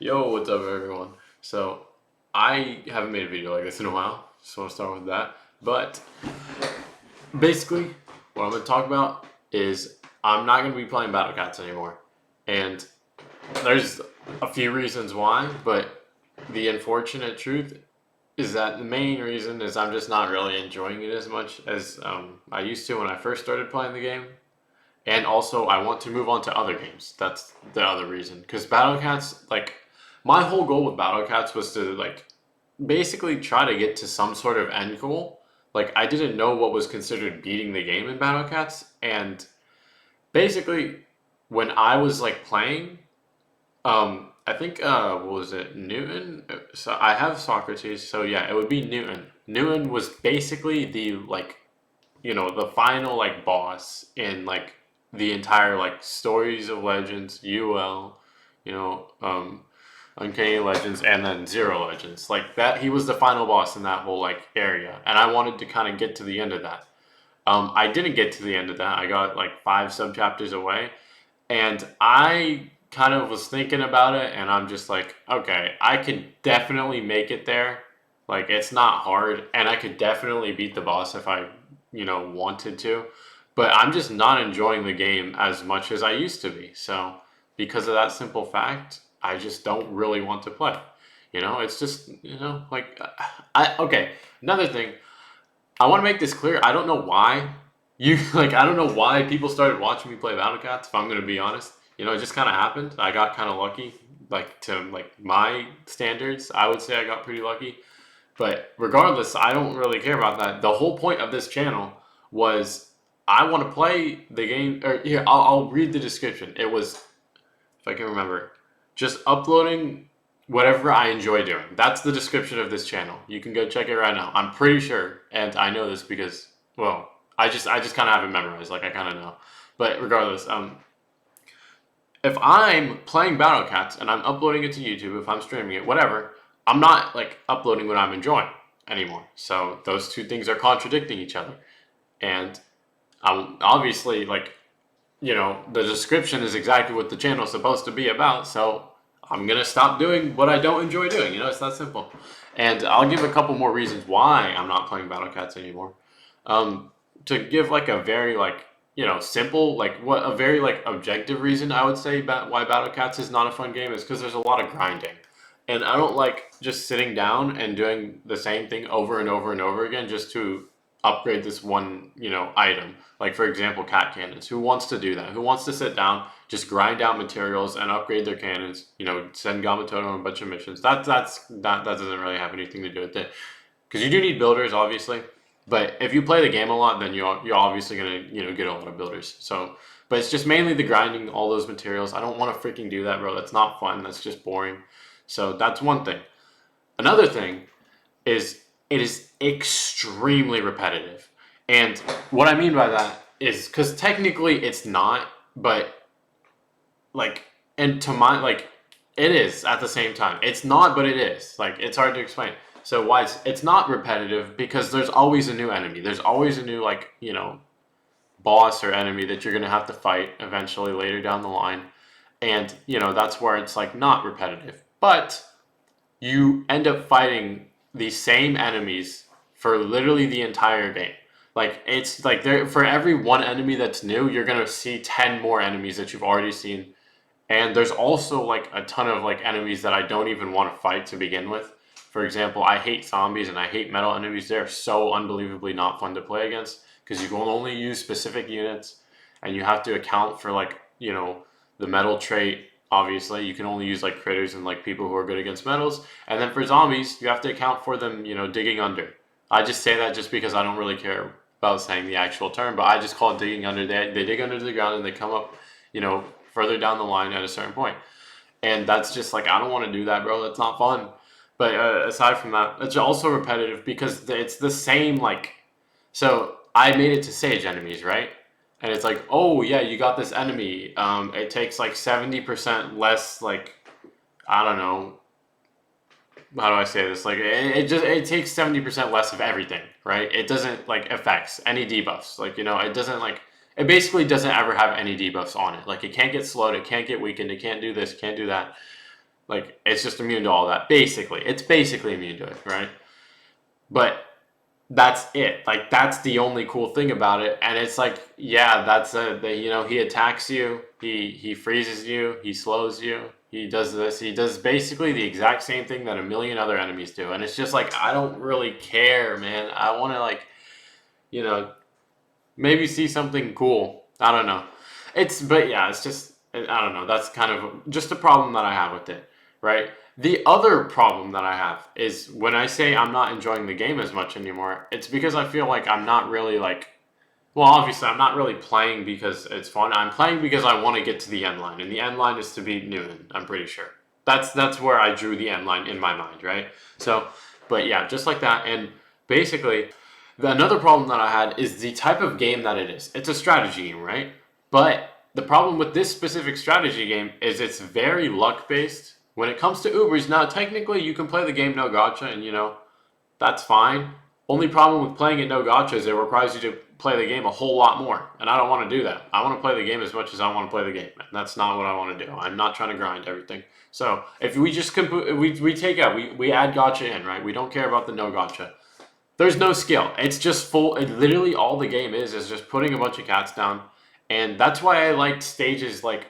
Yo, what's up, everyone? So, I haven't made a video like this in a while. Just want to start with that. But basically, what I'm going to talk about is I'm not going to be playing Battlecats anymore. And there's a few reasons why, but the unfortunate truth is that the main reason is I'm just not really enjoying it as much as I used to when I first started playing the game. And also, I want to move on to other games. That's the other reason. Because Battlecats, like, my whole goal with Battlecats was to, like, basically try to get to some sort of end goal. Like, I didn't know what was considered beating the game in Battlecats. And basically, when I was, like, playing, I think, what was it, Newton? So I have Socrates, so yeah, it would be Newton. Newton was basically the, like, the final like boss in like the entire like Stories of Legends, UL, you know, Uncanny Legends, and then Zero Legends. Like that, he was the final boss in that whole like area, and I wanted to kind of get to the end of that. I didn't get to the end of that. I got like five sub chapters away, and I kind of was thinking about it, and I'm just like, okay, I could definitely make it there. Like, it's not hard, and I could definitely beat the boss if I, wanted to. But I'm just not enjoying the game as much as I used to be. So, because of that simple fact, I just don't really want to play. It's just, like, okay, another thing, I want to make this clear. I don't know why I don't know why people started watching me play Battlecats, if I'm going to be honest. It just kind of happened. I got kind of lucky, like to like my standards. I would say I got pretty lucky. But regardless, I don't really care about that. The whole point of this channel was I want to play the game. Or here, I'll read the description. It was, if I can remember, just uploading whatever I enjoy doing. That's the description of this channel. You can go check it right now. I'm pretty sure, and I know this because, well, I just kind of have it memorized. Like I kind of know. But regardless, if I'm playing Battlecats and I'm uploading it to YouTube, if I'm streaming it, whatever, I'm not like uploading what I'm enjoying anymore. So those two things are contradicting each other. And I'm obviously like, the description is exactly what the channel is supposed to be about. So I'm going to stop doing what I don't enjoy doing. It's that simple. And I'll give a couple more reasons why I'm not playing Battlecats anymore. To give like a very like, simple, like what a very like objective reason I would say why Battlecats is not a fun game is because there's a lot of grinding. And I don't like just sitting down and doing the same thing over and over and over again just to upgrade this one, item. Like for example, cat cannons. Who wants to do that? Who wants to sit down, just grind out materials and upgrade their cannons? Send Gamatoto on a bunch of missions. That doesn't really have anything to do with it. Because you do need builders, obviously. But if you play the game a lot, then you're obviously gonna get a lot of builders. So, but it's just mainly the grinding all those materials. I don't want to freaking do that, bro. That's not fun. That's just boring. So that's one thing. Another thing is it is extremely repetitive. And what I mean by that is because technically it's not, but like, and to my, like, it is at the same time. It's not, but it is. Like, it's hard to explain. So why it's not repetitive because there's always a new enemy. There's always a new, like, boss or enemy that you're going to have to fight eventually later down the line. And, that's where it's, like, not repetitive. But you end up fighting the same enemies for literally the entire game. Like, it's like there for every one enemy that's new, you're going to see 10 more enemies that you've already seen. And there's also, like, a ton of, like, enemies that I don't even want to fight to begin with. For example, I hate zombies and I hate metal enemies. They're so unbelievably not fun to play against because you can only use specific units and you have to account for, like, the metal trait. Obviously, you can only use, like, critters and, like, people who are good against metals. And then for zombies, you have to account for them, digging under. I just say that just because I don't really care about saying the actual term, but I just call it digging under. They dig under the ground and they come up, further down the line at a certain point. And that's just, like, I don't want to do that, bro. That's not fun. But aside from that, it's also repetitive because it's the same, like... So, I made it to Sage enemies, right? And it's like, oh, yeah, you got this enemy. It takes, like, 70% less, like... I don't know. How do I say this? Like, it takes 70% less of everything, right? It doesn't, like, affects any debuffs. Like, it doesn't, like... It basically doesn't ever have any debuffs on it. Like, it can't get slowed, it can't get weakened, it can't do this, can't do that. Like, it's just immune to all that. Basically, it's basically immune to it, right? But that's it. Like, that's the only cool thing about it. And it's like, yeah, that's it. You know, he attacks you, he freezes you, he slows you, he does this, he does basically the exact same thing that a million other enemies do. And it's just like, I don't really care, man. I want to, like, you know, maybe see something cool. I don't know. But yeah, it's just, I don't know. That's kind of just a problem that I have with it, right? The other problem that I have is when I say I'm not enjoying the game as much anymore, it's because I feel like I'm not really like, well, obviously I'm not really playing because it's fun. I'm playing because I want to get to the end line, and the end line is to beat Newton, I'm pretty sure. That's where I drew the end line in my mind, right? So, but yeah, just like that. And basically, another problem that I had is the type of game that it is. It's a strategy game, right? But the problem with this specific strategy game is it's very luck based. When it comes to Ubers, now technically you can play the game no gotcha, and you know, that's fine. Only problem with playing it no gotcha is it requires you to play the game a whole lot more, and I don't want to do that. I want to play the game as much as I want to play the game, and that's not what I want to do. I'm not trying to grind everything. So if we just we take out we add gotcha in, right? We don't care about the no gotcha. There's no skill. It's just full. It literally all the game is just putting a bunch of cats down, and that's why I liked stages like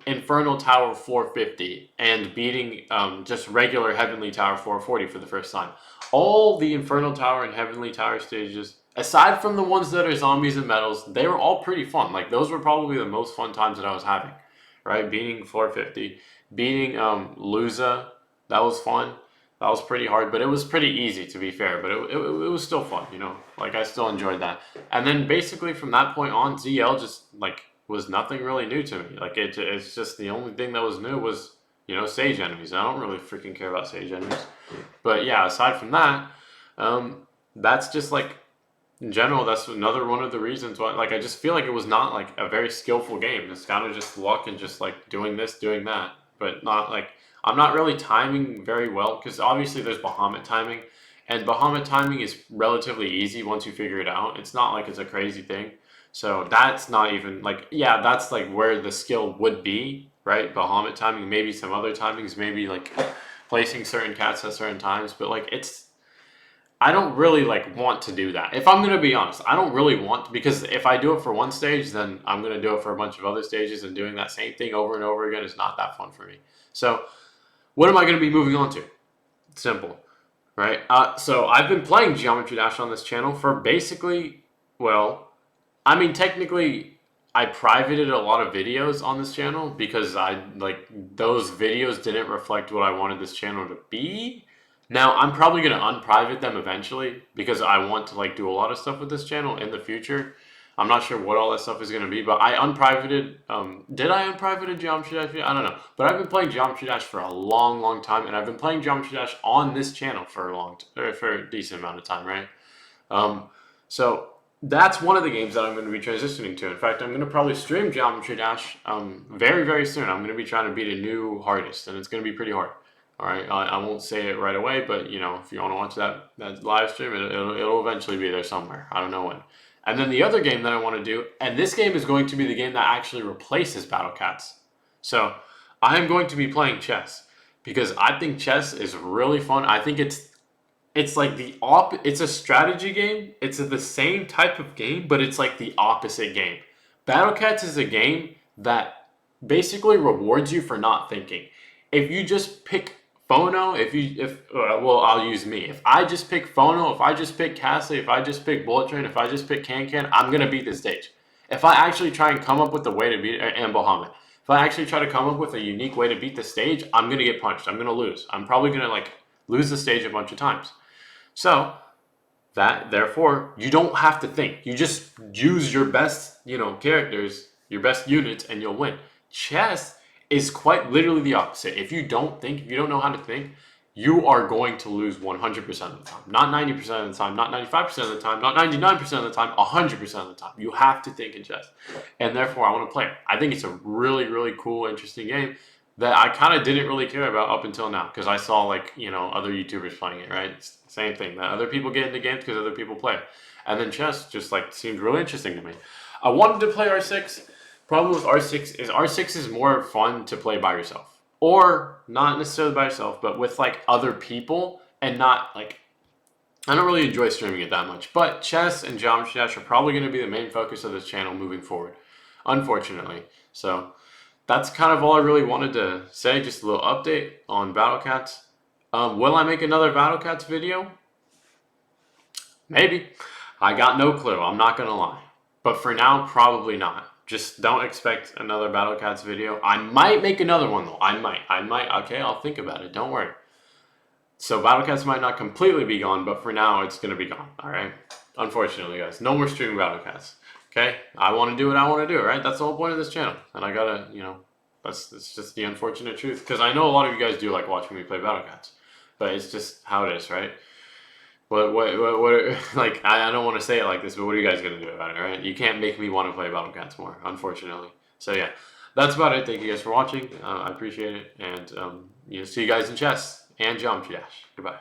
Infernal Tower 450 and beating just regular Heavenly Tower 440 for the first time. All the Infernal Tower and Heavenly Tower stages, aside from the ones that are zombies and metals, they were all pretty fun. Like, those were probably the most fun times that I was having, right? Beating 450, beating Luza, that was fun. That was pretty hard, but it was pretty easy, to be fair. But it was still fun, you know? Like, I still enjoyed that. And then basically from that point on, ZL just, like, was nothing really new to me. Like, it's just the only thing that was new was, you know, Sage enemies. I don't really freaking care about Sage enemies. But yeah, aside from that, that's just like, in general, that's another one of the reasons why, like, I just feel like it was not like a very skillful game. It's kind of just luck and just like doing this, doing that, but not like, I'm not really timing very well because obviously there's Bahamut timing, and Bahamut timing is relatively easy once you figure it out. It's not like it's a crazy thing. So that's not even like, yeah, that's like where the skill would be, right? Bahamut timing, maybe some other timings, maybe like placing certain cats at certain times, but like I don't really like want to do that. If I'm going to be honest, I don't really want to, because if I do it for one stage, then I'm going to do it for a bunch of other stages, and doing that same thing over and over again is not that fun for me. So what am I going to be moving on to? Simple, right? So I've been playing Geometry Dash on this channel for basically, well, I mean, technically, I privated a lot of videos on this channel because those videos didn't reflect what I wanted this channel to be. Now, I'm probably going to unprivate them eventually because I want to like do a lot of stuff with this channel in the future. I'm not sure what all that stuff is going to be, but I unprivated, did I unprivate Geometry Dash? I don't know. But I've been playing Geometry Dash for a long, long time, and I've been playing Geometry Dash on this channel for a decent amount of time, right? So that's one of the games that I'm going to be transitioning to. In fact, I'm going to probably stream Geometry Dash very, very soon. I'm going to be trying to beat a new hardest, and it's going to be pretty hard. All right, I won't say it right away, but you know, if you want to watch that live stream, it'll eventually be there somewhere. I don't know when. And then the other game that I want to do, and this game is going to be the game that actually replaces Battlecats. So I am going to be playing chess because I think chess is really fun. I think it's like it's a strategy game. It's the same type of game, but it's like the opposite game. Battlecats is a game that basically rewards you for not thinking. If you just pick Phono, well, I'll use me. If I just pick Phono, if I just pick Cassie, if I just pick Bullet Train, if I just pick Can, I'm going to beat the stage. If I actually try and come up with a way to beat and Bahamut, if I actually try to come up with a unique way to beat the stage, I'm going to get punched. I'm going to lose. I'm probably going to like lose the stage a bunch of times. So therefore, you don't have to think. You just use your best, you know, characters, your best units, and you'll win. Chess is quite literally the opposite. If you don't think, if you don't know how to think, you are going to lose 100% of the time. Not 90% of the time, not 95% of the time, not 99% of the time, 100% of the time. You have to think in chess. And therefore, I want to play it. I think it's a really, really cool, interesting game that I kind of didn't really care about up until now because I saw, like, you know, other YouTubers playing it, right? It's the same thing. That other people get into games because other people play. And then chess just, like, seemed really interesting to me. I wanted to play R6. Problem with R6 is more fun to play by yourself. Or not necessarily by yourself, but with like other people, and not like, I don't really enjoy streaming it that much. But chess and Geometry Dash are probably going to be the main focus of this channel moving forward, unfortunately. So that's kind of all I really wanted to say. Just a little update on Battlecats. Will I make another Battlecats video? Maybe. I got no clue. I'm not going to lie. But for now, probably not. Just don't expect another Battlecats video. I might make another one, though. I might. Okay, I'll think about it. Don't worry. So Battlecats might not completely be gone, but for now, it's going to be gone. All right? Unfortunately, guys. No more streaming Battlecats. Okay? I want to do what I want to do, right? That's the whole point of this channel. And I got to, it's just the unfortunate truth. Because I know a lot of you guys do like watching me play Battlecats. But it's just how it is, right? What, like, I don't want to say it like this, but what are you guys going to do about it, right? You can't make me want to play Battlecats more, unfortunately. So, yeah, that's about it. Thank you guys for watching. I appreciate it. And see you guys in chess and Geometry Dash. Goodbye.